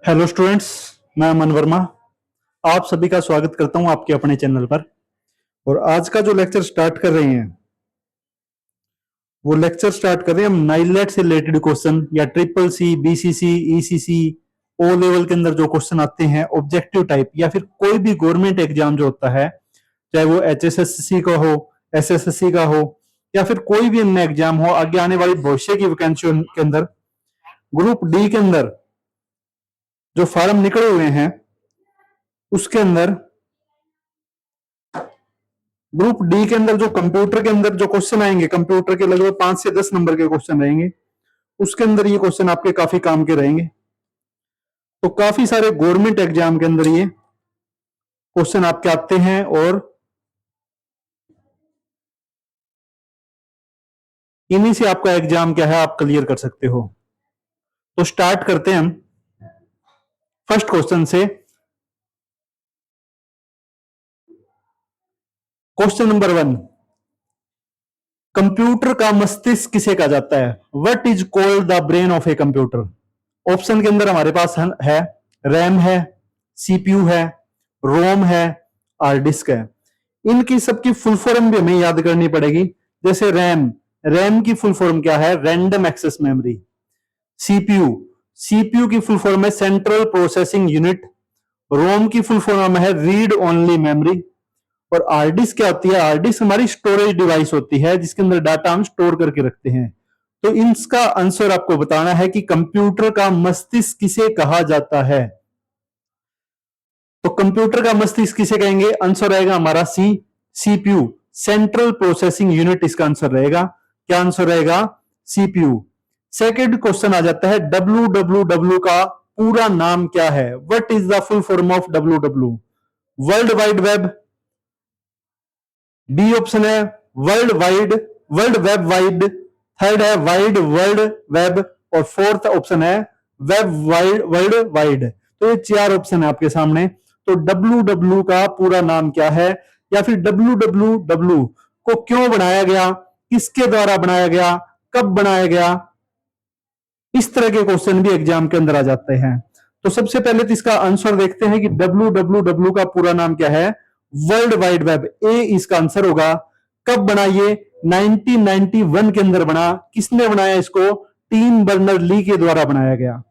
Hello students, मैं अमन वर्मा आप सभी का स्वागत करता हूं आपके अपने चैनल पर। और आज का जो लेक्चर स्टार्ट कर रहे हैं वो लेक्चर स्टार्ट कर रहे हैं हम नाइलेट से रिलेटेड क्वेश्चन या triple C, BCC, ECC, O level के अंदर जो क्वेश्चन आते हैं ऑब्जेक्टिव टाइप या फिर कोई भी गवर्नमेंट एग्जाम जो होता है, चाहे वो एचएसएससी का हो, एसएससी का हो या फिर कोई भी अन्य एग्जाम हो आगे आने वाली भविष्य की वैकेंसी के अंदर, ग्रुप डी के अंदर जो फॉर्म निकले हुए हैं उसके अंदर ग्रुप डी के अंदर जो कंप्यूटर के अंदर जो क्वेश्चन आएंगे, कंप्यूटर के लगभग 5 से 10 नंबर के क्वेश्चन रहेंगे, उसके अंदर ये क्वेश्चन आपके काफी काम के रहेंगे। तो काफी सारे गवर्नमेंट एग्जाम के अंदर ये क्वेश्चन आपके आते हैं और इन्हीं से आपका एग्जाम क्या है आप क्लियर कर सकते हो। तो स्टार्ट करते हैं हम फर्स्ट क्वेश्चन से। क्वेश्चन नंबर 1, कंप्यूटर का मस्तिष्क किसे कहा जाता है? What is called the brain of a computer? Option के अंदर हमारे पास है रैम है, सीपीयू है, रोम है, हार्ड डिस्क है। इनकी सबकी फुल फॉर्म भी हमें याद करनी पड़ेगी। जैसे रैम की फुल फॉर्म क्या है? Random access memory. सीपीयू की फुल फॉर्म है सेंट्रल प्रोसेसिंग यूनिट। रोम की फुल फॉर्म है रीड ओनली मेमोरी। और हार्ड डिस्क क्या होती है? हार्ड डिस्क हमारी स्टोरेज डिवाइस होती है जिसके अंदर डाटा हम स्टोर करके रखते हैं। तो इसका आंसर आपको बताना है कि कंप्यूटर का मस्तिष्क किसे कहा जाता है। तो कंप्यूटर का मस्तिष्क किसे कहेंगे? आंसर रहेगा हमारा सी, सीपीयू, सेंट्रल प्रोसेसिंग यूनिट इसका आंसर रहेगा। क्या आंसर रहेगा? सीपीयू। सेकंड क्वेश्चन आ जाता है डब्ल्यू का पूरा नाम क्या है? What is the full form of W? World wide web, B option है वर्ल्ड वेब वाइड, थर्ड है वाइड वर्ल्ड वेब और फोर्थ ऑप्शन है वेब वाइड वर्ल्ड वाइड। तो ये 4 ऑप्शन है आपके सामने। तो डब्ल्यू का पूरा नाम क्या है या फिर डब्ल्यू को क्यों बनाया गया, किसके द्वारा बनाया गया, कब बनाया गया, इस तरह के क्वेश्चन भी एग्जाम के अंदर आ जाते हैं। तो सबसे पहले तो इसका आंसर देखते हैं कि डब्ल्यू का पूरा नाम क्या है? वर्ल्ड वाइड वेब, ए इसका आंसर होगा। कब बना ये? 1991 के अंदर बना। किसने बनाया इसको? टिम बर्नर ली के द्वारा बनाया गया।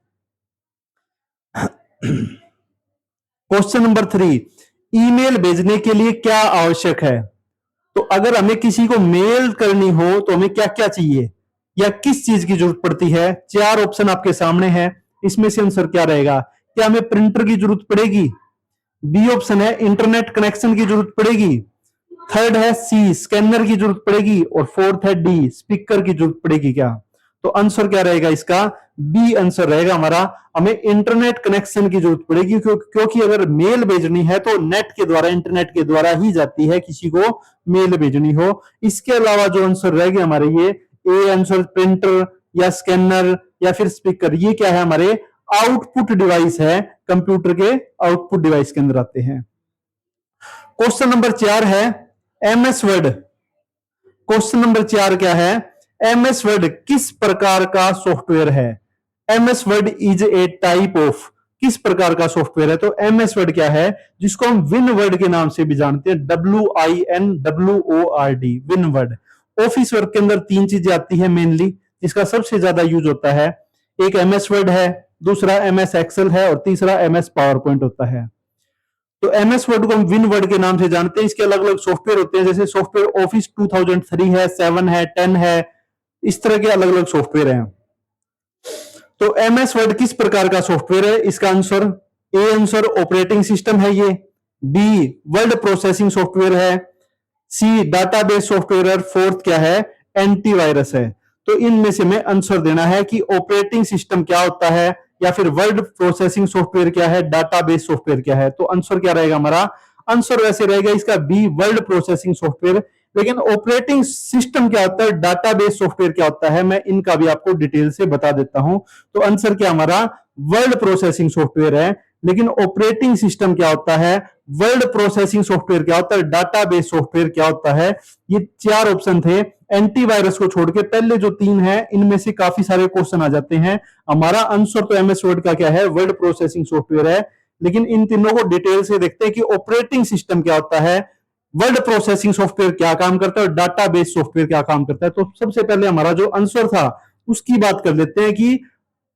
क्वेश्चन नंबर 3, ईमेल भेजने के लिए क्या आवश्यक है? तो अगर हमें किसी को मेल करनी हो तो हमें क्या क्या चाहिए या किस चीज की जरूरत पड़ती है? 4 ऑप्शन आपके सामने है, इसमें से आंसर क्या रहेगा? क्या हमें प्रिंटर की जरूरत पड़ेगी? बी ऑप्शन है इंटरनेट कनेक्शन की जरूरत पड़ेगी, थर्ड है सी स्कैनर की जरूरत पड़ेगी और फोर्थ है डी स्पीकर की जरूरत पड़ेगी। क्या? तो आंसर क्या रहेगा इसका? बी आंसर रहेगा हमारा। हमें इंटरनेट कनेक्शन की जरूरत पड़ेगी क्योंकि अगर मेल भेजनी है तो नेट के द्वारा, इंटरनेट के द्वारा ही जाती है किसी को मेल भेजनी हो। इसके अलावा जो आंसर रहेगा हमारे ये ए आंसर प्रिंटर या स्कैनर या फिर स्पीकर, ये क्या है? हमारे आउटपुट डिवाइस है, कंप्यूटर के आउटपुट डिवाइस के अंदर आते हैं। क्वेश्चन नंबर 4 है एमएस वर्ड। क्वेश्चन नंबर 4 क्या है? एमएस वर्ड किस प्रकार का सॉफ्टवेयर है? MS word is a type of, किस प्रकार का सॉफ्टवेयर है? तो एमएस वर्ड क्या है? जिसको हम विन वर्ड के नाम से भी जानते हैं, WINWORD, win word. Office work के अंदर 3 चीजें आती है मेनली, जिसका सबसे ज्यादा यूज होता है। एक एमएस वर्ड है, दूसरा एमएस एक्सेल है और तीसरा एमएस पावर पॉइंट होता है। तो एमएस वर्ड को हम विन वर्ड के नाम से जानते हैं। इसके अलग अलग सॉफ्टवेयर होते हैं, जैसे सॉफ्टवेयर ऑफिस 2003 है, 7 है, 10 है, इस तरह के अलग अलग सॉफ्टवेयर हैं। तो एमएस वर्ड किस प्रकार का सॉफ्टवेयर है? इसका answer A answer operating system है ये, बी वर्ड प्रोसेसिंग सॉफ्टवेयर है, सी डाटाबेस सॉफ्टवेयर है, फोर्थ क्या है? एंटीवायरस है। तो इनमें से हमें आंसर देना है कि ऑपरेटिंग सिस्टम क्या होता है या फिर वर्ड प्रोसेसिंग सॉफ्टवेयर क्या है, डाटाबेस सॉफ्टवेयर क्या है। तो आंसर क्या रहेगा हमारा? आंसर वैसे रहेगा इसका बी वर्ड प्रोसेसिंग सॉफ्टवेयर। लेकिन ऑपरेटिंग सिस्टम क्या होता है, डाटाबेस सॉफ्टवेयर क्या होता है, मैं इनका भी आपको डिटेल से बता देता हूं। तो आंसर क्या हमारा? वर्ड प्रोसेसिंग सॉफ्टवेयर है। लेकिन ऑपरेटिंग सिस्टम क्या होता है? वर्ड प्रोसेसिंग सॉफ्टवेयर क्या होता है, डाटाबेस सॉफ्टवेयर क्या होता है। ये 4 ऑप्शन थे, एंटीवायरस को छोड़ के पहले जो 3 है इनमें से काफी सारे क्वेश्चन आ जाते हैं। हमारा आंसर तो एमएस वर्ड का क्या है, वर्ड प्रोसेसिंग सॉफ्टवेयर है। लेकिन इन तीनों को डिटेल से देखते हैं कि ऑपरेटिंग सिस्टम क्या होता है, वर्ड प्रोसेसिंग सॉफ्टवेयर क्या काम करता है और डाटाबेस सॉफ्टवेयर क्या काम करता है। तो सबसे पहले हमारा जो आंसर था उसकी बात कर लेते हैं कि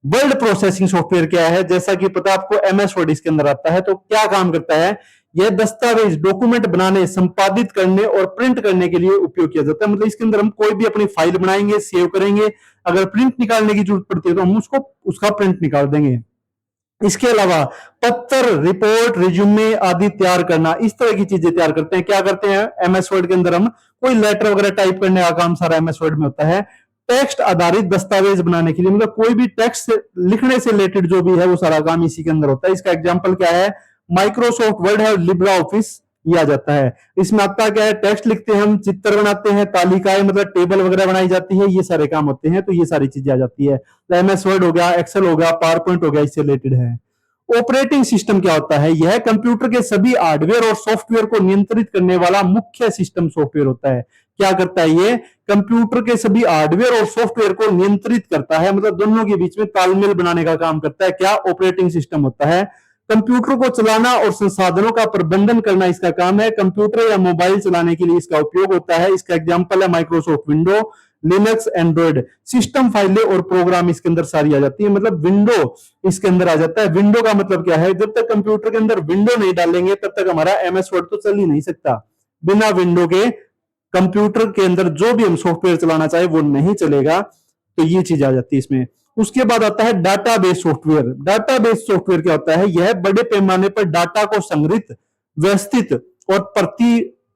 वर्ड प्रोसेसिंग सॉफ्टवेयर क्या है। जैसा कि पता आपको एमएस वर्ड इसके अंदर आता है, तो क्या काम करता है, यह दस्तावेज डॉक्यूमेंट बनाने, संपादित करने और प्रिंट करने के लिए उपयोग किया जाता है। मतलब इसके अंदर हम कोई भी अपनी फाइल बनाएंगे, सेव करेंगे, अगर प्रिंट निकालने की जरूरत पड़ती है तो हम उसका प्रिंट निकाल देंगे। इसके अलावा पत्र, रिपोर्ट, रिज्यूमे आदि तैयार करना, इस तरह की चीजें तैयार करते हैं। क्या करते हैं एमएस वर्ड के अंदर, हम कोई लेटर वगैरह टाइप करने का काम सारा एमएस वर्ड में होता है। टेक्स्ट आधारित दस्तावेज बनाने के लिए, मतलब कोई भी टेक्स्ट लिखने से रिलेटेड जो भी है वो सारा काम इसी के अंदर होता है। इसका एग्जांपल क्या है, माइक्रोसॉफ्ट वर्ड है, लिब्रा ऑफिस ये आ जाता है। इसमें आता क्या है, टेक्स्ट लिखते हैं हम, चित्र बनाते हैं, तालिकाएं मतलब टेबल वगैरह बनाई जाती है, ये सारे काम होते हैं। तो ये सारी चीजें आ जाती है। एमएस वर्ड हो गया, एक्सेल हो गया, पावर पॉइंट हो गया, इससे रिलेटेड है। ऑपरेटिंग सिस्टम क्या होता है, यह कंप्यूटर के सभी हार्डवेयर और सॉफ्टवेयर को नियंत्रित करने वाला मुख्य सिस्टम सॉफ्टवेयर होता है। क्या करता है ये, कंप्यूटर के सभी हार्डवेयर और सॉफ्टवेयर को नियंत्रित करता है, मतलब दोनों के बीच में तालमेल बनाने का काम करता है। क्या ऑपरेटिंग सिस्टम होता है। कंप्यूटर को चलाना और संसाधनों का प्रबंधन करना इसका काम है। कंप्यूटर या मोबाइल चलाने के लिए इसका उपयोग होता है। इसका एग्जांपल है Microsoft window, Linux, Android. System फाइलें और प्रोग्राम इसके अंदर सारी आ जाती है, मतलब विंडो इसके अंदर आ जाता है। विंडो का मतलब क्या है, जब तक कंप्यूटर के अंदर विंडो नहीं डालेंगे तब तक हमारा एमएस वर्ड तो चल ही नहीं सकता। बिना विंडो के कंप्यूटर के अंदर जो भी हम सॉफ्टवेयर चलाना चाहे वो नहीं चलेगा। तो ये चीज आ जाती है इसमें। उसके बाद आता है डाटाबेस सॉफ्टवेयर। डाटाबेस सॉफ्टवेयर क्या होता है, यह बड़े पैमाने पर डाटा को संग्रहित, व्यवस्थित और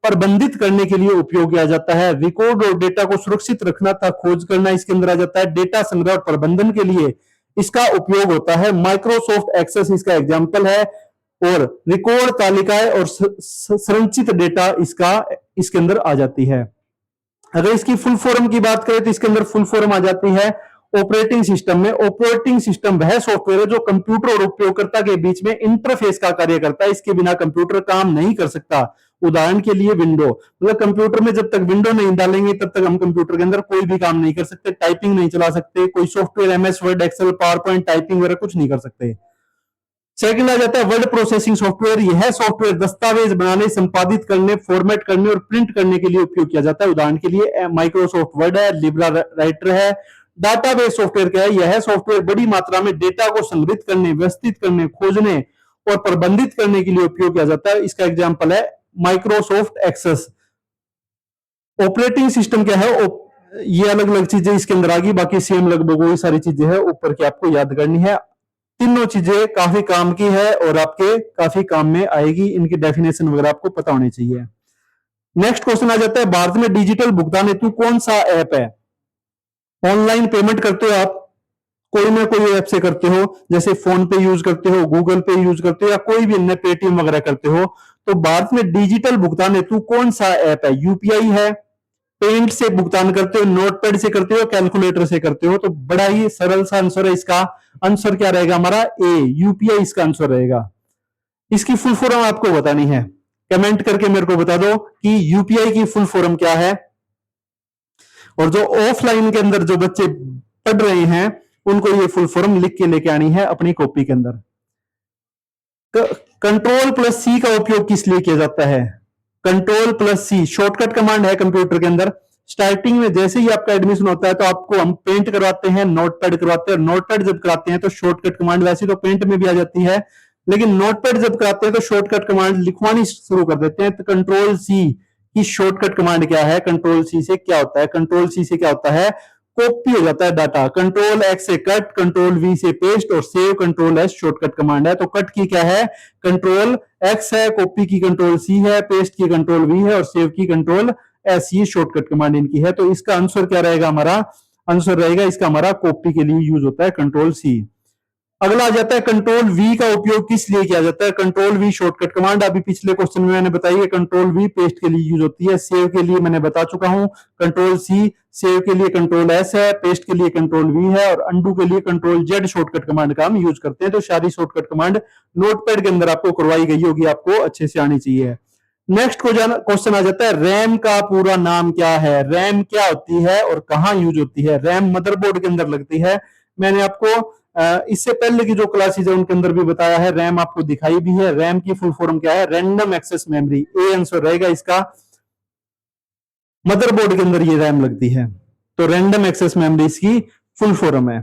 प्रबंधित करने के लिए उपयोग किया जाता है। रिकॉर्ड और डेटा को सुरक्षित रखना तथा खोज करना इसके अंदर आ जाता है। डेटा संग्रह और प्रबंधन के लिए इसका उपयोग होता है। माइक्रोसॉफ्ट एक्सेस इसका एग्जाम्पल है। और रिकॉर्ड, तालिकाएं और संरचित डेटा इसके अंदर आ जाती है। अगर इसकी फुल फॉर्म की बात करें तो इसके अंदर फुल फॉर्म आ जाती है ऑपरेटिंग सिस्टम में। ऑपरेटिंग सिस्टम वह सॉफ्टवेयर है जो कंप्यूटर और उपयोगकर्ता के बीच में इंटरफेस का कार्य करता है। इसके बिना कंप्यूटर काम नहीं कर सकता। उदाहरण के लिए विंडो, मतलब कंप्यूटर में जब तक विंडो नहीं डालेंगे तब तक हम कंप्यूटर के अंदर कोई भी काम नहीं कर सकते, टाइपिंग नहीं चला सकते, कोई software MS Word, Excel, PowerPoint, typing वगैरह कुछ नहीं कर सकते। सेकंड आ जाता है वर्ड प्रोसेसिंग सॉफ्टवेयर। यह सॉफ्टवेयर दस्तावेज बनाने, संपादित करने, फॉर्मेट करने और प्रिंट करने के लिए उपयोग किया जाता है। उदाहरण के लिए माइक्रोसॉफ्ट वर्ड है, लिब्रा राइटर है। डाटाबेस सॉफ्टवेयर क्या है, यह सॉफ्टवेयर बड़ी मात्रा में डेटा को संग्रहित करने, व्यवस्थित करने, खोजने और प्रबंधित करने के लिए उपयोग किया जाता है। इसका एग्जाम्पल है माइक्रोसॉफ्ट एक्सेस। ऑपरेटिंग सिस्टम क्या है, ये अलग अलग चीजें इसके अंदर आ गई, बाकी सेम लगभग वही सारी चीजें हैं ऊपर की आपको याद करनी है। तीनों चीजें काफी काम की है और आपके काफी काम में आएगी। इनकी डेफिनेशन वगैरह आपको पता होनी चाहिए। नेक्स्ट क्वेश्चन आ जाता है, भारत में डिजिटल भुगतान हेतु कौन सा ऐप है। ऑनलाइन पेमेंट करते हो आप, कोई ना कोई ऐप से करते हो, जैसे फोन पे यूज करते हो, गूगल पे यूज करते हो या कोई भी अन्य पेटीएम वगैरह करते हो। तो भारत में डिजिटल भुगतान हेतु कौन सा ऐप है, यूपीआई है, पेमेंट से भुगतान करते हो, नोटपैड से करते हो, कैलकुलेटर से करते हो। तो बड़ा ही सरल सा आंसर है इसका। आंसर क्या रहेगा हमारा, ए, यूपीआई इसका आंसर रहेगा। इसकी फुल फॉर्म आपको बतानी है, कमेंट करके मेरे को बता दो कि यूपीआई की फुल फॉर्म क्या है। और जो ऑफलाइन के अंदर जो बच्चे पढ़ रहे हैं उनको ये फुल फॉर्म लिख के लेके आनी है अपनी कॉपी के अंदर। कंट्रोल प्लस सी का उपयोग किस लिए किया जाता है, कंट्रोल प्लस सी शॉर्टकट कमांड है कंप्यूटर के अंदर। स्टार्टिंग में जैसे ही आपका एडमिशन होता है तो आपको हम पेंट करवाते हैं, नोटपैड करवाते हैं। नोटपैड जब कराते हैं तो शॉर्टकट कमांड, वैसे तो पेंट में भी आ जाती है, लेकिन नोटपैड जब कराते हैं तो शॉर्टकट कमांड लिखवानी शुरू कर देते हैं। तो कंट्रोल सी की शॉर्टकट कमांड क्या है, कंट्रोल सी से क्या होता है, कंट्रोल सी से क्या होता है, कॉपी हो जाता है डाटा। कंट्रोल एक्स से कट, कंट्रोल वी से पेस्ट और save control S shortcut command है। तो कट की क्या है, कंट्रोल एक्स है, कॉपी की कंट्रोल सी है, पेस्ट की कंट्रोल वी है और सेव की कंट्रोल एस, ये शॉर्टकट कमांड इनकी है। तो इसका आंसर क्या रहेगा हमारा, आंसर रहेगा इसका हमारा कॉपी के लिए यूज होता है कंट्रोल सी। अगला आ जाता है कंट्रोल वी का उपयोग किस लिए किया जाता है। कंट्रोल वी शॉर्टकट कमांड, अभी पिछले क्वेश्चन में मैंने बताई है कंट्रोल वी पेस्ट के लिए यूज होती है, सेव के लिए मैंने बता चुका हूं कंट्रोल सी, सेव के लिए कंट्रोल एस है, पेस्ट के लिए कंट्रोल वी है, और अंडू के लिए कंट्रोल जेड शॉर्टकट कमांड का हम यूज करते हैं। तो सारी शॉर्टकट कमांड नोटपैड के अंदर आपको करवाई गई होगी, आपको अच्छे से आनी चाहिए। नेक्स्ट क्वेश्चन आ जाता है रैम का पूरा नाम क्या है। रैम क्या होती है और कहां यूज होती है। रैम मदरबोर्ड के अंदर लगती है। मैंने आपको इससे पहले की जो क्लासेज है उनके अंदर भी बताया है, रैम आपको दिखाई भी है। रैम की फुल फॉर्म क्या है, random access memory, A answer रहेगा इसका। मदरबोर्ड के अंदर ये रैम लगती है, तो रैंडम एक्सेस मेमोरी इसकी फुल फॉर्म है।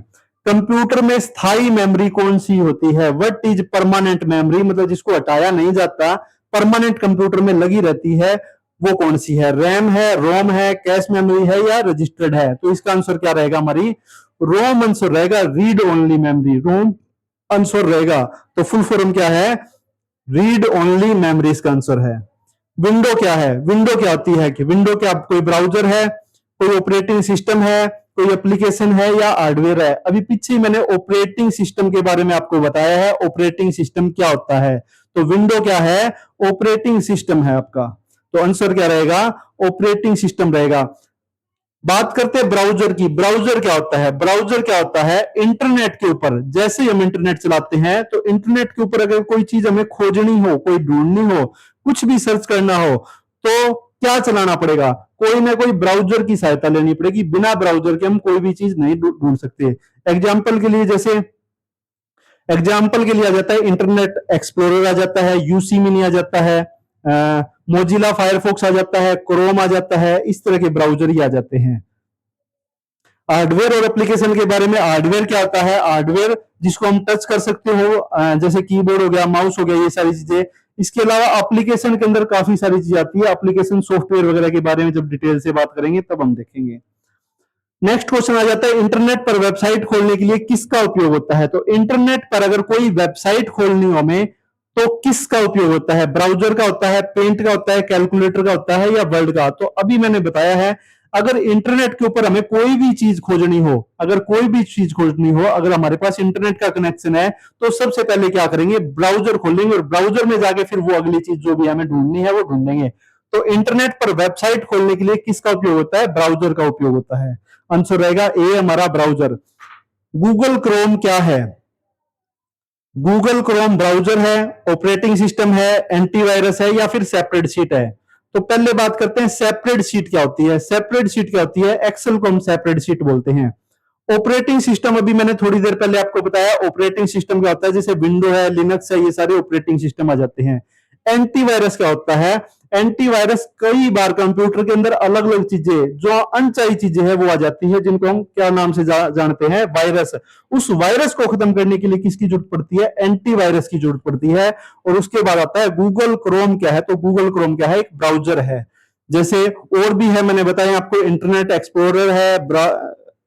कंप्यूटर में स्थायी मेमोरी कौन सी होती है। व्हाट इज परमानेंट मेमोरी, मतलब जिसको हटाया नहीं जाता, परमानेंट कंप्यूटर में लगी रहती है, वो कौन सी है। रैम है, रोम है, कैश मेमोरी है या रजिस्टर्ड है। तो इसका आंसर क्या रहेगा, हमारी रोम आंसर रहेगा, रीड ओनली मेमोरी, रोम आंसर रहेगा। तो फुल फॉर्म क्या है, रीड ओनली मेमोरी इसका आंसर है। विंडो क्या है, विंडो क्या होती है कि विंडो क्या कोई ब्राउजर है, कोई ऑपरेटिंग सिस्टम है, कोई एप्लीकेशन है या हार्डवेयर है। अभी पीछे मैंने ऑपरेटिंग सिस्टम के बारे में आपको बताया है, ऑपरेटिंग सिस्टम क्या होता है। तो विंडो क्या है, ऑपरेटिंग सिस्टम है आपका। तो आंसर क्या रहेगा, ऑपरेटिंग सिस्टम रहेगा। बात करते हैं ब्राउजर की। ब्राउजर क्या होता है, ब्राउजर क्या होता है, इंटरनेट के ऊपर जैसे ही हम इंटरनेट चलाते हैं, तो इंटरनेट के ऊपर अगर कोई चीज हमें खोजनी हो, कोई ढूंढनी हो, कुछ भी सर्च करना हो, तो क्या चलाना पड़ेगा, कोई ना कोई ब्राउजर की सहायता लेनी पड़ेगी। बिना ब्राउजर के हम कोई भी चीज नहीं ढूंढ सकते। एग्जाम्पल के लिए, जैसे एग्जाम्पल के लिए आ जाता है इंटरनेट एक्सप्लोरर आ जाता है, यूसी मिनी आ जाता है, मोजिला फायरफॉक्स आ जाता है, क्रोम आ जाता है, इस तरह के ब्राउजर ही आ जाते हैं। हार्डवेयर और एप्लीकेशन के बारे में, हार्डवेयर क्या होता है, हार्डवेयर जिसको हम टच कर सकते हो, जैसे कीबोर्ड हो गया, माउस हो गया, ये सारी चीजें। इसके अलावा एप्लीकेशन के अंदर काफी सारी चीजें आती है, एप्लीकेशन सॉफ्टवेयर वगैरह के बारे में जब डिटेल से बात करेंगे तब हम देखेंगे। नेक्स्ट क्वेश्चन आ जाता है इंटरनेट पर वेबसाइट खोलने के लिए किसका उपयोग होता है। तो इंटरनेट पर अगर कोई वेबसाइट खोलनी हो हमें, तो किसका उपयोग होता है, ब्राउजर का होता है, पेंट का होता है, कैलकुलेटर का होता है या वर्ड का। तो अभी मैंने बताया है, अगर इंटरनेट के ऊपर हमें कोई भी चीज खोजनी हो, अगर कोई भी चीज खोजनी हो, अगर हमारे पास इंटरनेट का कनेक्शन है, तो सबसे पहले क्या करेंगे, ब्राउजर खोलेंगे और ब्राउजर में जाके फिर वो अगली चीज जो भी हमें ढूंढनी है वो ढूंढेंगे। तो इंटरनेट पर वेबसाइट खोलने के लिए किसका उपयोग होता है, ब्राउजर का उपयोग होता है। आंसर रहेगा ए हमारा, ब्राउजर। गूगल क्रोम क्या है, गूगल क्रोम ब्राउजर है, ऑपरेटिंग सिस्टम है, एंटीवायरस है या फिर सेपरेट शीट है। तो पहले बात करते हैं सेपरेट शीट क्या होती है। सेपरेट शीट क्या होती है, एक्सेल को हम सेपरेट शीट बोलते हैं। ऑपरेटिंग सिस्टम अभी मैंने थोड़ी देर पहले आपको बताया, ऑपरेटिंग सिस्टम क्या होता है, जैसे विंडो है, लिनक्स है, ये सारे ऑपरेटिंग सिस्टम आ जाते हैं। एंटीवायरस क्या होता है, एंटीवायरस कई बार कंप्यूटर के अंदर अलग अलग चीजें, जो अनचाही चीजें हैं वो आ जाती है, जिनको हम क्या नाम से जानते हैं, वायरस। उस वायरस को खत्म करने के लिए किसकी जरूरत पड़ती है, एंटीवायरस की जरूरत पड़ती है। और उसके बाद आता है गूगल क्रोम क्या है। तो गूगल क्रोम क्या है, एक ब्राउजर है। जैसे और भी है, मैंने बताया आपको, इंटरनेट एक्सप्लोरर है,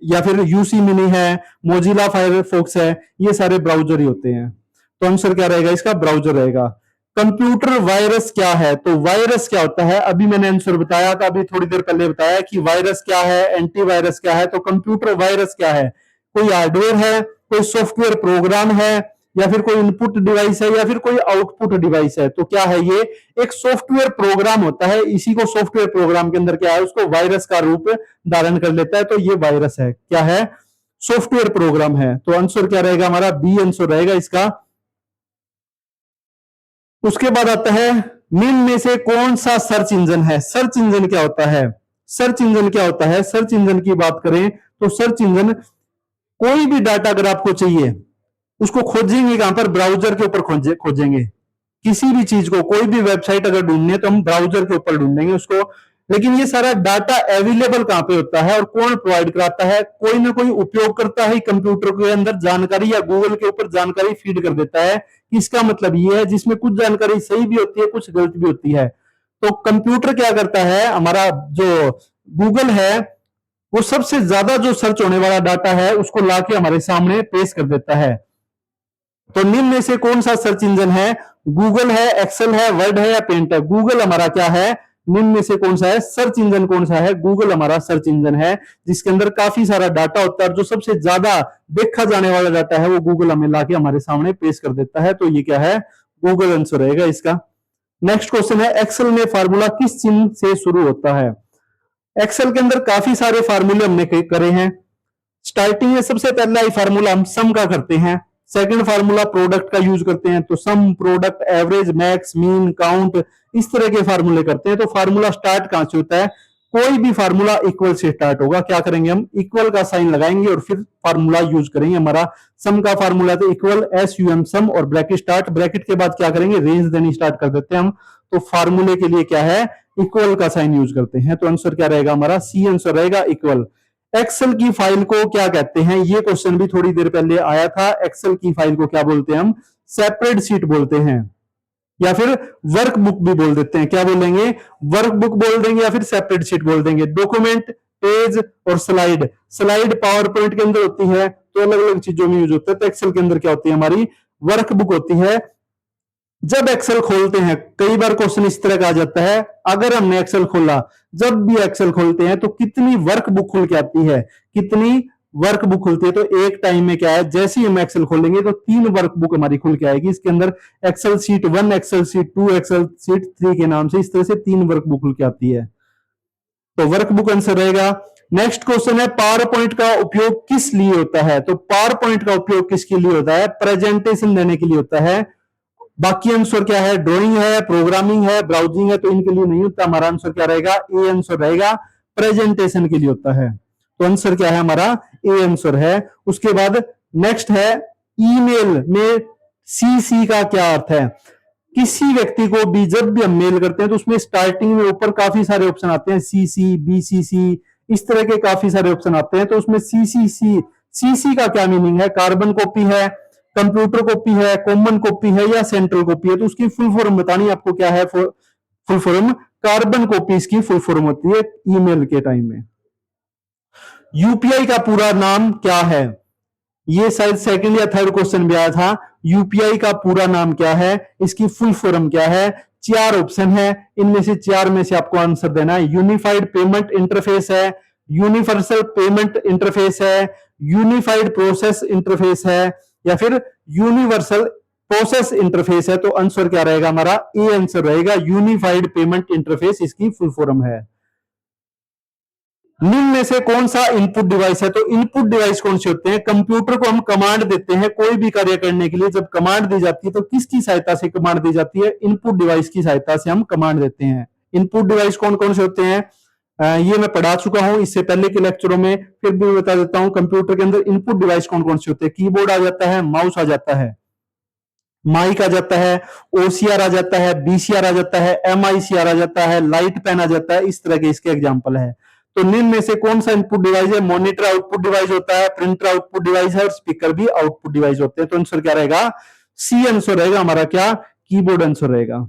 या फिर यूसी मिनी है, मोजिला फायरफॉक्स है, ये सारे ब्राउजर ही होते हैं। तो आंसर क्या रहेगा इसका, ब्राउजर रहेगा। कंप्यूटर वायरस क्या है। तो वायरस क्या होता है, अभी मैंने आंसर बताया था, अभी थोड़ी देर पहले बताया कि वायरस क्या है, एंटीवायरस क्या है। तो कंप्यूटर वायरस क्या है, कोई हार्डवेयर है, कोई सॉफ्टवेयर प्रोग्राम है, या फिर कोई इनपुट डिवाइस है, या फिर कोई आउटपुट डिवाइस है। तो क्या है, ये एक सॉफ्टवेयर प्रोग्राम होता है। इसी को सॉफ्टवेयर प्रोग्राम के अंदर क्या है, उसको वायरस का रूप धारण कर लेता है। तो ये वायरस है, क्या है, सॉफ्टवेयर प्रोग्राम है। तो आंसर क्या रहेगा हमारा, बी आंसर रहेगा इसका। उसके बाद आता है निम्न में से कौन सा सर्च इंजन है। सर्च इंजन क्या होता है, सर्च इंजन क्या होता है, सर्च इंजन की बात करें तो सर्च इंजन कोई भी डाटा अगर आपको चाहिए, उसको खोजेंगे कहां पर, ब्राउजर के ऊपर खोजेंगे। किसी भी चीज को, कोई भी वेबसाइट अगर ढूंढनी है तो हम ब्राउजर के ऊपर ढूंढेंगे उसको। लेकिन ये सारा डाटा अवेलेबल कहां पे होता है और कौन प्रोवाइड कराता है, कोई ना कोई उपयोगकर्ता ही कंप्यूटर के अंदर जानकारी या गूगल के ऊपर जानकारी फीड कर देता है। इसका मतलब ये है, जिसमें कुछ जानकारी सही भी होती है, कुछ गलत भी होती है। तो कंप्यूटर क्या करता है, हमारा जो गूगल है, वो सबसे ज्यादा जो सर्च होने वाला डाटा है उसको लाके हमारे सामने पेश कर देता है। तो निम्न में से कौन सा सर्च इंजन है, गूगल है, एक्सेल है, वर्ड है या पेंट है। गूगल हमारा क्या है, निम्न में से कौन सा है? सर्च इंजन कौन सा है? गूगल हमारा सर्च इंजन है, जिसके अंदर काफी सारा डाटा होता है। जो सबसे ज्यादा देखा जाने वाला डाटा है वो गूगल हमें लाके हमारे सामने पेश कर देता है। तो ये क्या है? गूगल आंसर रहेगा इसका। नेक्स्ट क्वेश्चन है, एक्सेल में फार्मूला किस चिन्ह से शुरू होता है? एक्सेल के अंदर काफी सारे फार्मूले हमने करे हैं। स्टार्टिंग में सबसे पहला ही फार्मूला हम सम का करते हैं। सेकंड फार्मूला प्रोडक्ट का यूज करते हैं, तो sum, product, average, max, mean, count, इस तरह के फार्मूले करते हैं। तो फार्मूला स्टार्ट कहां से होता है? कोई भी फार्मूला इक्वल से स्टार्ट होगा। क्या करेंगे हम? इक्वल का साइन लगाएंगे और फिर फार्मूला यूज करेंगे। हमारा सम का फार्मूला तो इक्वल SUM सम और ब्रैकेट स्टार्ट, ब्रैकेट के बाद क्या करेंगे? रेंज देनी स्टार्ट कर देते हैं हम। तो फार्मूले के लिए क्या है? इक्वल का साइन यूज करते हैं। तो आंसर क्या रहेगा हमारा? सी आंसर रहेगा, इक्वल। एक्सेल की फाइल को क्या कहते हैं? ये क्वेश्चन भी थोड़ी देर पहले आया था। एक्सेल की फाइल को क्या बोलते हैं हम? सेपरेट शीट बोलते हैं, या फिर वर्क बुक भी बोल देते हैं। क्या बोलेंगे? वर्क बुक बोल देंगे या फिर सेपरेट शीट बोल देंगे। डॉक्यूमेंट, पेज और स्लाइड। स्लाइड पावर पॉइंट के अंदर होती है, तो अलग अलग चीजों में यूज होता है। तो एक्सेल के अंदर क्या होती है? हमारी वर्क बुक होती है। जब एक्सेल खोलते हैं, कई बार क्वेश्चन इस तरह का आ जाता है, अगर हमने एक्सेल खोला, जब भी एक्सेल खोलते हैं तो कितनी वर्क बुक खुल के आती है? कितनी वर्क बुक खुलती है? तो एक टाइम में क्या है, जैसे ही हम एक्सेल खोलेंगे तो 3 वर्क बुक हमारी खुल के आएगी। इसके अंदर Excel sheet 1, Excel sheet 2, Excel sheet 3 के नाम से इस तरह से 3 वर्क बुक खुल के आती है। तो वर्क बुक आंसर रहेगा। नेक्स्ट क्वेश्चन है, पावर पॉइंट का उपयोग किस लिए होता है? तो पावर पॉइंट का उपयोग किसके लिए होता है? प्रेजेंटेशन देने के लिए होता है। बाकी आंसर क्या है? ड्राइंग है, प्रोग्रामिंग है, ब्राउजिंग है, तो इनके लिए नहीं होता। हमारा आंसर क्या रहेगा? ए आंसर रहेगा, प्रेजेंटेशन के लिए होता है। तो आंसर क्या है हमारा? ए आंसर है। उसके बाद नेक्स्ट है, ईमेल में CC का क्या अर्थ है? किसी व्यक्ति को भी जब भी हम मेल करते हैं तो उसमें स्टार्टिंग में ऊपर काफी सारे ऑप्शन आते हैं, CC, BCC, इस तरह के काफी सारे ऑप्शन आते हैं। तो उसमें CC का क्या मीनिंग है? कार्बन कॉपी है, कंप्यूटर कॉपी है, कॉमन कॉपी है या सेंट्रल कॉपी है? तो उसकी फुल फॉर्म बतानी आपको क्या है? फुल फॉर्म कार्बन कॉपी इसकी फुल फॉर्म होती है ईमेल के टाइम में। यूपीआई का पूरा नाम क्या है? ये शायद सेकंड या थर्ड क्वेश्चन भी आया था। यूपीआई का पूरा नाम क्या है? इसकी फुल फॉर्म क्या है? 4 ऑप्शन है, इनमें से 4 में से आपको आंसर देना है। यूनिफाइड पेमेंट इंटरफेस है, यूनिवर्सल पेमेंट इंटरफेस है, यूनिफाइड प्रोसेस इंटरफेस है, या फिर यूनिवर्सल प्रोसेस इंटरफेस है। तो आंसर क्या रहेगा हमारा? ए आंसर रहेगा, यूनिफाइड पेमेंट इंटरफेस इसकी फुल फॉर्म है। निम्न में से कौन सा इनपुट डिवाइस है? तो इनपुट डिवाइस कौन से होते हैं? कंप्यूटर को हम कमांड देते हैं कोई भी कार्य करने के लिए। जब कमांड दी जाती है तो किसकी सहायता से कमांड दी जाती है? इनपुट डिवाइस की सहायता से हम कमांड देते हैं। इनपुट डिवाइस कौन कौन से होते हैं? ये मैं पढ़ा चुका हूं इससे पहले के लेक्चरों में, फिर भी बता देता हूं। कंप्यूटर के अंदर इनपुट डिवाइस कौन कौन से होते हैं? कीबोर्ड आ जाता है, माउस आ जाता है, माइक आ जाता है, OCR आ जाता है, BCR आ जाता है, MICR आ जाता है, लाइट पेन आ जाता है। इस तरह के इसके एग्जाम्पल है। तो निम्न में से कौन सा इनपुट डिवाइस है? मॉनिटर आउटपुट डिवाइस होता है, प्रिंटर आउटपुट डिवाइस है और स्पीकर भी आउटपुट डिवाइस होते हैं। तो आंसर क्या रहेगा? C आंसर रहेगा हमारा, क्या? कीबोर्ड आंसर रहेगा।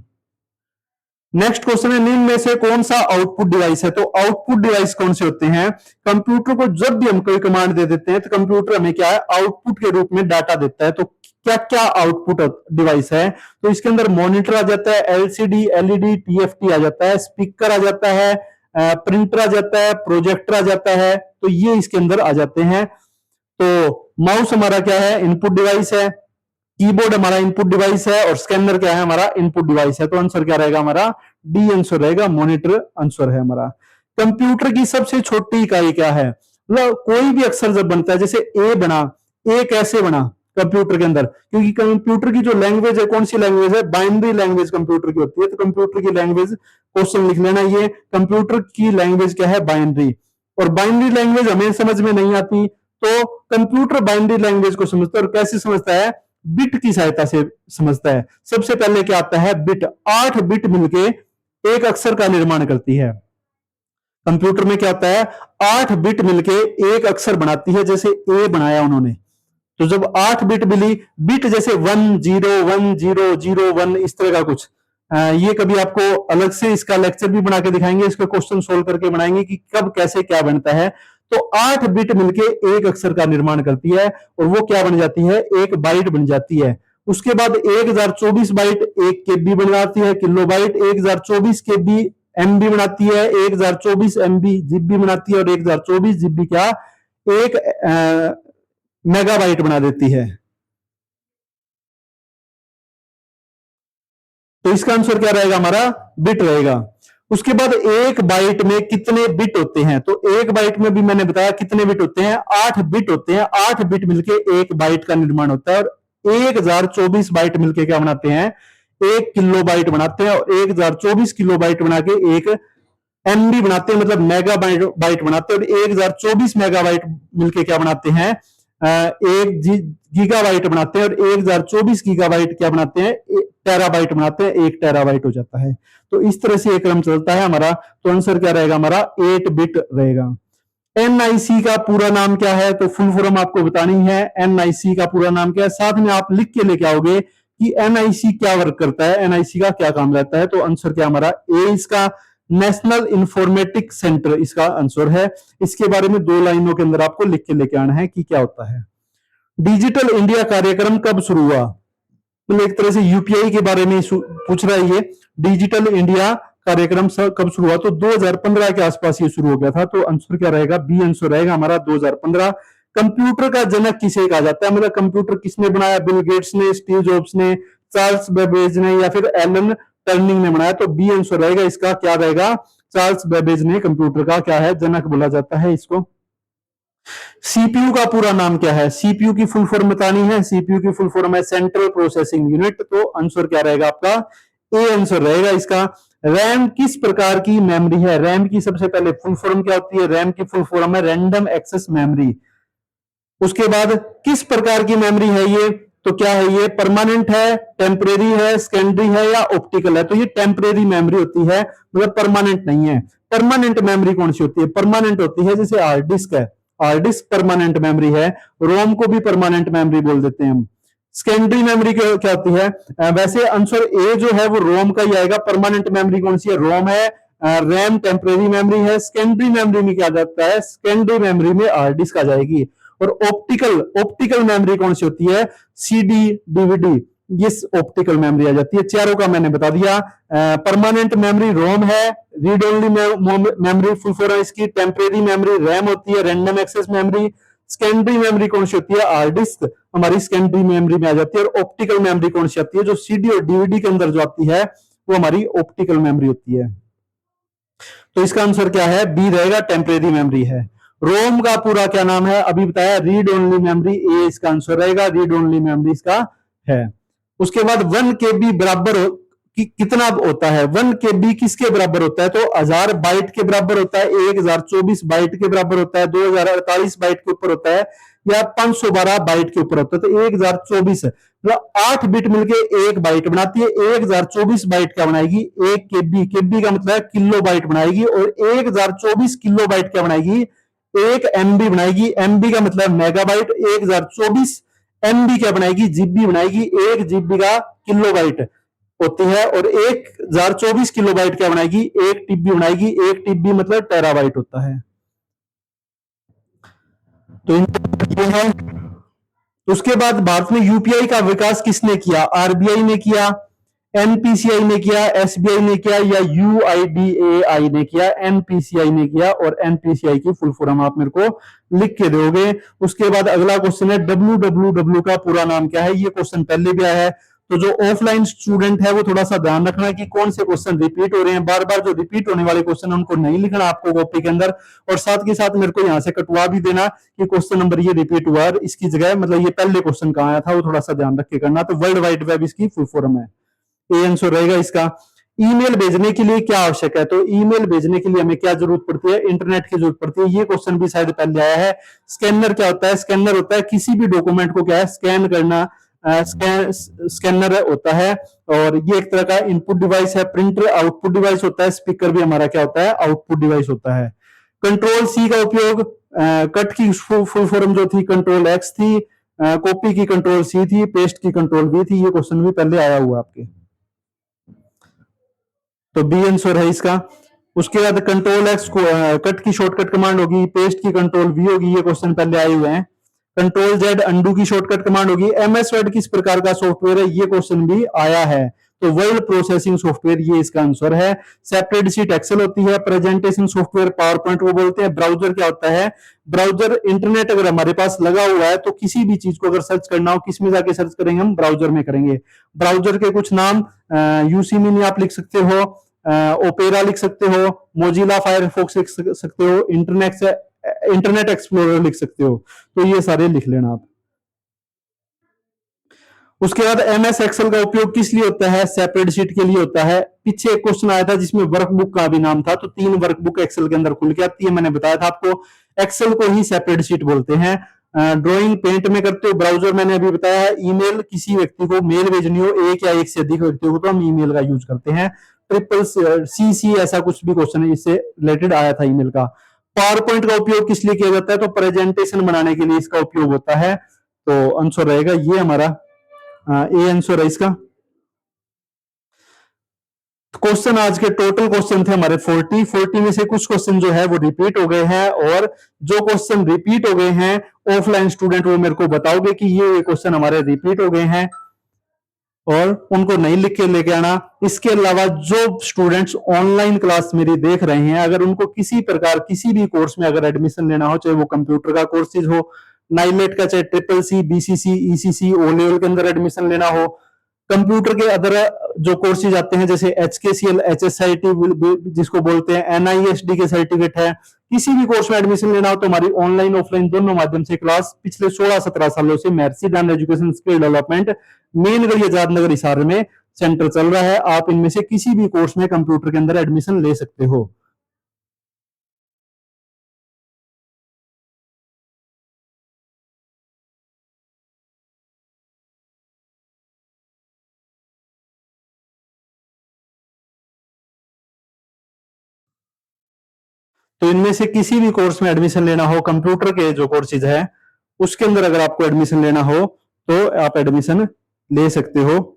नेक्स्ट क्वेश्चन है, निम्न में से कौन सा आउटपुट डिवाइस है? तो आउटपुट डिवाइस कौन से होते हैं? कंप्यूटर को जब भी हम कोई कमांड दे देते हैं तो कंप्यूटर हमें क्या है? आउटपुट के रूप में डाटा देता है। तो क्या क्या आउटपुट डिवाइस है? तो इसके अंदर मॉनिटर आ जाता है, LCD, LED, TFT आ जाता है, स्पीकर आ जाता है, प्रिंटर आ जाता है, प्रोजेक्टर आ जाता है। तो ये इसके अंदर आ जाते हैं। तो माउस हमारा क्या है? इनपुट डिवाइस है, कीबोर्ड हमारा इनपुट डिवाइस है और स्कैनर क्या है? हमारा इनपुट डिवाइस है। तो आंसर क्या रहेगा हमारा? D आंसर रहेगा, मॉनिटर आंसर है हमारा। कंप्यूटर की सबसे छोटी इकाई क्या है? मतलब कोई भी अक्षर जब बनता है, जैसे A बना, A कैसे बना कंप्यूटर के अंदर? क्योंकि कंप्यूटर की जो लैंग्वेज है, कौन सी लैंग्वेज है? बाइनरी लैंग्वेज कंप्यूटर की होती है। तो कंप्यूटर की लैंग्वेज, क्वेश्चन लिख लेना, ये कंप्यूटर की लैंग्वेज क्या है? बाइनरी। और बाइनरी लैंग्वेज हमें समझ में नहीं आती, तो कंप्यूटर बाइनरी लैंग्वेज को समझता है। और कैसे समझता है? बिट की सहायता से समझता है। सबसे पहले क्या आता है? बिट। 8 बिट मिलके एक अक्षर का निर्माण करती है। कंप्यूटर में क्या होता है? 8 बिट मिलके एक अक्षर बनाती है। जैसे ए बनाया उन्होंने, तो जब 8 बिट मिली, बिट जैसे 1 0 1 0 0 1, इस तरह का कुछ। ये कभी आपको अलग से इसका लेक्चर भी बना के दिखाएंगे, इसका क्वेश्चन सोल्व करके बनाएंगे कि कब कैसे क्या बनता है। तो 8 बिट मिलके एक अक्षर का निर्माण करती है और वो क्या बन जाती है? एक बाइट बन जाती है। उसके बाद 1024 बाइट एक KB बन जाती है, किलो बाइट। 1024 KB एमबी बनाती है, 1024 एमबी जीबी बनाती है, और 1024 जीबी क्या एक मेगाबाइट बना देती है। तो इसका आंसर क्या रहेगा हमारा, बिट रहेगा। उसके बाद एक बाइट में कितने बिट होते हैं, तो एक बाइट में भी मैंने बताया कितने बिट होते हैं, 8 बिट होते हैं। 8 बिट मिलके एक बाइट का निर्माण होता है, और 1024 बाइट मिलके क्या बनाते हैं, 1 किलो बाइट बनाते हैं, और 1024 किलो बाइट बना के एक एमबी बनाते हैं, मतलब मेगा बाइट बनाते हैं, और 1024 मेगाबाइट मिलके क्या बनाते हैं, एक गीगाबाइट बनाते हैं, और 1024 गीगाबाइट क्या बनाते हैं, टेराबाइट बनाते हैं, 1 टेराबाइट हो जाता है। तो इस तरह से एक क्रम चलता है हमारा। तो आंसर क्या रहेगा हमारा, 8 बिट रहेगा। एनआईसी का पूरा नाम क्या है, तो फुल फॉर्म आपको बतानी है। एनआईसी का पूरा नाम क्या है, साथ में आप लिख के लेके आओगे कि एनआईसी क्या वर्क करता है, एनआईसी का क्या काम रहता है। तो आंसर क्या हमारा ए इसका नेशनल इंफॉर्मेटिक सेंटर इसका आंसर है। इसके बारे में 2 लाइनों के अंदर आपको लिख के लेके आना है कि क्या होता है। डिजिटल इंडिया कार्यक्रम कब शुरू हुआ, तो एक तरह से यूपीआई के बारे में पूछ रहा है ये। डिजिटल इंडिया कार्यक्रम कब शुरू हुआ, तो 2015 के आसपास ये शुरू हो गया था। तो आंसर क्या रहेगा, बी आंसर रहेगा हमारा 2015। कंप्यूटर का जनक किसे कहा जाता है, मतलब कंप्यूटर किसने बनाया, बिल गेट्स ने, स्टीव जॉब्स ने, चार्ल्स बेबेज ने, या फिर एलन टर्निंग ने बनाया। तो बी आंसर रहेगा इसका, क्या रहेगा, चार्ल्स बेबेज ने कंप्यूटर का क्या है, जनक बोला जाता है इसको। सीपीयू का पूरा नाम क्या है, सीपीयू की फुल फॉर्म बतानी है। सीपीयू की फुल फॉर्म है सेंट्रल प्रोसेसिंग यूनिट। तो आंसर क्या रहेगा आपका, ए आंसर रहेगा इसका। रैम किस प्रकार की मेमोरी है, रैम की सबसे पहले फुल फॉर्म क्या होती है, रैम की फुल फॉर्म है रैंडम एक्सेस मेमोरी। उसके बाद किस प्रकार की मेमोरी है ये, तो क्या है ये, परमानेंट है, टेम्परेरी है, सेकेंडरी है, या ऑप्टिकल है। तो ये टेम्परेरी मेमोरी होती है, मतलब परमानेंट नहीं है। परमानेंट मेमोरी कौन सी होती है, परमानेंट होती है जैसे हार्ड डिस्क है, हार्ड डिस्क परमानेंट मेमोरी है। रोम को भी परमानेंट मेमोरी बोल देते हैं हम। सेकेंडरी मेमोरी क्या होती है, वैसे आंसर ए जो है वो रोम का ही आएगा। परमानेंट मेमोरी कौन सी है, रोम है। रैम टेम्परेरी मेमोरी है। सेकेंडरी मेमोरी में क्या जाता है, सेकेंडरी मेमोरी में हार्ड डिस्क आ जाएगी। और ऑप्टिकल ऑप्टिकल मेमोरी कौन सी होती है, सीडी डीवीडी, ये ऑप्टिकल मेमोरी आ जाती है। चारों का मैंने बता दिया। परमानेंट मेमोरी रोम है, read only memory full form इसकी। टेम्परेरी मेमोरी रैम होती है, random access memory. Secondary memory कौन सी होती है, हार्ड डिस्क हमारी सेकेंडरी मेमोरी में आ जाती है। और ऑप्टिकल मेमोरी कौन सी आती है, जो सीडी और डीवीडी के अंदर जो आती है वो हमारी ऑप्टिकल मेमोरी होती है। तो इसका आंसर क्या है, बी रहेगा, टेम्परेरी मेमोरी है। रोम का पूरा क्या नाम है, अभी बताया, रीड ओनली मेमोरी, ए इसका आंसर रहेगा, रीड ओनली मेमोरी इसका है। उसके बाद 1 केबी बराबर कितना होता है, 1 केबी किसके बराबर होता है, तो 1000 बाइट के बराबर होता है, 1024 बाइट के बराबर होता है, 2048 बाइट के ऊपर होता है, या 512 बाइट के ऊपर होता है। तो 1024 मतलब 8 बिट मिलके एक बाइट बनाती है। 1024 बाइट क्या बनाएगी, 1 केबी, केबी का मतलब किलो बाइट बनाएगी। और 1024 किलो बाइट क्या बनाएगी, 1 एमबी बनाएगी। एमबी का मतलब मेगाबाइट। 1024 एमबी क्या बनाएगी, जीबी बनाएगी। 1 जीबी का किलो बाइट होती है। और 1024 किलो बाइट क्या बनाएगी, 1 टीबी बनाएगी। 1 टीबी मतलब टेराबाइट होता है। तो ये है। उसके बाद भारत में यूपीआई का विकास किसने किया, आरबीआई ने किया, एनपीसीआई ने किया, एसबीआई ने किया, या यूआईडीएआई ने किया। एनपीसीआई ने किया, और एनपीसीआई की फुल फॉर्म आप मेरे को लिख के दोगे। उसके बाद अगला क्वेश्चन है डब्ल्यूडब्ल्यूडब्ल्यू का पूरा नाम क्या है, ये क्वेश्चन पहले भी आया है। तो जो ऑफलाइन स्टूडेंट है वो थोड़ा सा ध्यान रखना कि कौन से क्वेश्चन रिपीट हो रहे हैं। बार बार जो रिपीट होने वाले क्वेश्चन उनको नहीं लिखना आपको कॉपी के अंदर, और साथ के साथ मेरे को यहाँ से कटवा भी देना कि क्वेश्चन नंबर ये रिपीट हुआ है, इसकी जगह मतलब ये पहले क्वेश्चन कहाँ आया था वो थोड़ा सा ध्यान रख के करना। तो वर्ल्ड वाइड वेब इसकी फुल फॉर्म है, ए आंसर रहेगा इसका। ईमेल भेजने के लिए क्या आवश्यक है, तो ईमेल भेजने के लिए हमें क्या जरूरत पड़ती है, इंटरनेट की जरूरत पड़ती है। ये क्वेश्चन भी शायद पहले आया है। स्कैनर क्या होता है, स्कैनर होता है किसी भी डॉक्यूमेंट को क्या है, स्कैन करना, स्कैनर होता है। और ये एक तरह का इनपुट डिवाइस है। प्रिंटर आउटपुट डिवाइस होता है। स्पीकर भी हमारा क्या होता है, आउटपुट डिवाइस होता है। कंट्रोल सी का उपयोग, कट की फुल फॉर्म जो थी कंट्रोल एक्स थी, कॉपी की कंट्रोल सी थी, पेस्ट की कंट्रोल वी थी। ये क्वेश्चन भी पहले आया हुआ आपके, तो बी आंसर है इसका। उसके बाद कंट्रोल एक्स को कट की शॉर्टकट कमांड होगी, पेस्ट की कंट्रोल वी होगी। ये क्वेश्चन पहले आए हुए हैं। कंट्रोल जेड अंडू की शॉर्टकट कमांड होगी। एमएस वर्ड किस प्रकार का सॉफ्टवेयर है, ये क्वेश्चन भी आया है। तो वर्ड प्रोसेसिंग सॉफ्टवेयर ये इसका आंसर है। सेपरेट शीट एक्सेल होती है, प्रेजेंटेशन सॉफ्टवेयर पावर पॉइंट को बोलते हैं। ब्राउजर क्या होता है? ब्राउजर इंटरनेट अगर हमारे पास लगा हुआ है तो किसी भी चीज को अगर सर्च करना हो, किस में जाके सर्च करेंगे? हम ब्राउजर में करेंगे। ब्राउजर के कुछ नाम यूसी मिनी आप लिख सकते हो, ओपेरा लिख सकते हो, मोजिला फायरफॉक्स लिख सकते हो, इंटरनेट एक्सप्लोरर लिख सकते हो। तो ये सारे लिख लेना आप। उसके बाद एमएस एक्सेल का उपयोग किस लिए होता है? सेपरेट शीट के लिए होता है। पीछे एक क्वेश्चन आया था जिसमें वर्कबुक का भी नाम था, तो 3 वर्कबुक एक्सेल के अंदर खुल के आती है। मैंने बताया था आपको, एक्सेल को ही सेपरेट शीट बोलते हैं। ड्राइंग पेंट में करते हो। ब्राउजर मैंने अभी बताया है। ईमेल, किसी व्यक्ति को मेल भेजनी हो, एक या एक से अधिक व्यक्तियों को, तो हम ईमेल का यूज करते हैं। ट्रिपल सी ऐसा कुछ भी क्वेश्चन है इससे रिलेटेड आया था ईमेल का। पावर पॉइंट का उपयोग किस लिए किया जाता है? तो प्रेजेंटेशन बनाने के लिए इसका उपयोग होता है। तो आंसर रहेगा ये हमारा ए आंसर है इसका। क्वेश्चन आज के टोटल क्वेश्चन थे हमारे 40 में से कुछ क्वेश्चन जो है वो रिपीट हो गए हैं, और जो क्वेश्चन रिपीट हो गए हैं ऑफलाइन स्टूडेंट वो मेरे को बताओगे कि ये क्वेश्चन हमारे रिपीट हो गए हैं, और उनको नहीं लिख के लेके आना। इसके अलावा जो स्टूडेंट्स ऑनलाइन क्लास मेरी देख रहे हैं, अगर उनको किसी प्रकार किसी भी कोर्स में अगर एडमिशन लेना हो, चाहे वो कंप्यूटर का कोर्सेज हो, नाइलेट का, चाहे triple C, BCC, ECC, O level के अंदर एडमिशन लेना हो, कंप्यूटर के अदर जो कोर्सेज आते हैं जैसे एचकेसीएल, एचएसआईटी जिसको बोलते हैं, एनआईएसडी के सर्टिफिकेट है, किसी भी कोर्स में एडमिशन लेना हो तो हमारी ऑनलाइन ऑफलाइन दोनों माध्यम से क्लास पिछले 16-17 सालों से महर्षि ज्ञान एजुकेशन स्किल डेवलपमेंट मेन गढ़ी आजाद नगर हिसार में सेंटर चल रहा है। आप इनमें से किसी भी कोर्स में कंप्यूटर के अंदर एडमिशन ले सकते हो। तो इनमें से किसी भी कोर्स में एडमिशन लेना हो, कंप्यूटर के जो कोर्सेज है उसके अंदर अगर आपको एडमिशन लेना हो तो आप एडमिशन ले सकते हो।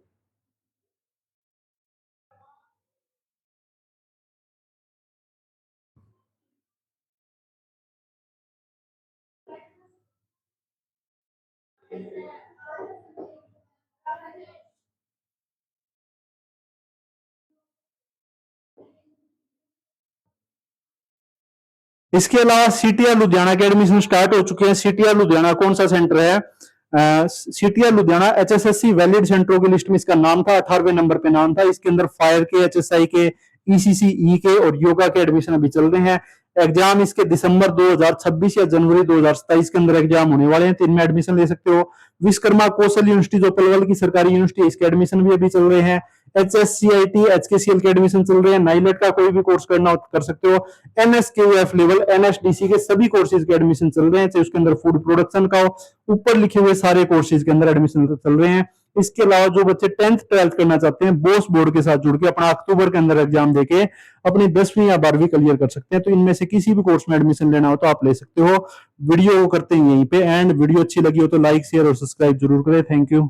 इसके अलावा सीटीआर लुधियाना के एडमिशन स्टार्ट हो चुके हैं। सीटीआर लुधियाना कौन सा सेंटर है? सीटीआर लुधियाना एचएसएससी वैलिड सेंटरों की लिस्ट में इसका नाम था, 18वें नंबर पे नाम था। इसके अंदर फायर के, एचएसआई के, ईसीसी, ई के और योगा के एडमिशन अभी चल रहे हैं। एग्जाम इसके दिसंबर 2026 या जनवरी 2027 के अंदर एग्जाम होने वाले हैं, तो इनमें एडमिशन ले सकते हो। विश्वकर्मा कौशल यूनिवर्सिटी जो पलवल की सरकारी यूनिवर्सिटी है, इसके एडमिशन भी अभी चल रहे हैं। एचएससीआईटी, एचकेसीएल के एडमिशन चल रहे हैं। नाइलेट का कोई भी कोर्स करना हो कर सकते हो। एनएसक्यूएफ लेवल, एनएसडीसी के सभी कोर्सेज के एडमिशन चल रहे हैं, चाहे उसके अंदर फूड प्रोडक्शन का हो, ऊपर लिखे हुए सारे कोर्सेज के अंदर एडमिशन चल रहे हैं। इसके अलावा जो बच्चे 10th 12th करना चाहते हैं, बोस बोर्ड के साथ जुड़ के अपना अक्टूबर के अंदर एग्जाम देके अपनी 10वीं या 12वीं क्लियर कर सकते हैं। तो इनमें से किसी भी कोर्स में एडमिशन लेना हो तो आप ले सकते हो। वीडियो को करते हैं यहीं पे एंड। वीडियो अच्छी लगी हो तो लाइक, शेयर और सब्सक्राइब जरूर करें। Thank you.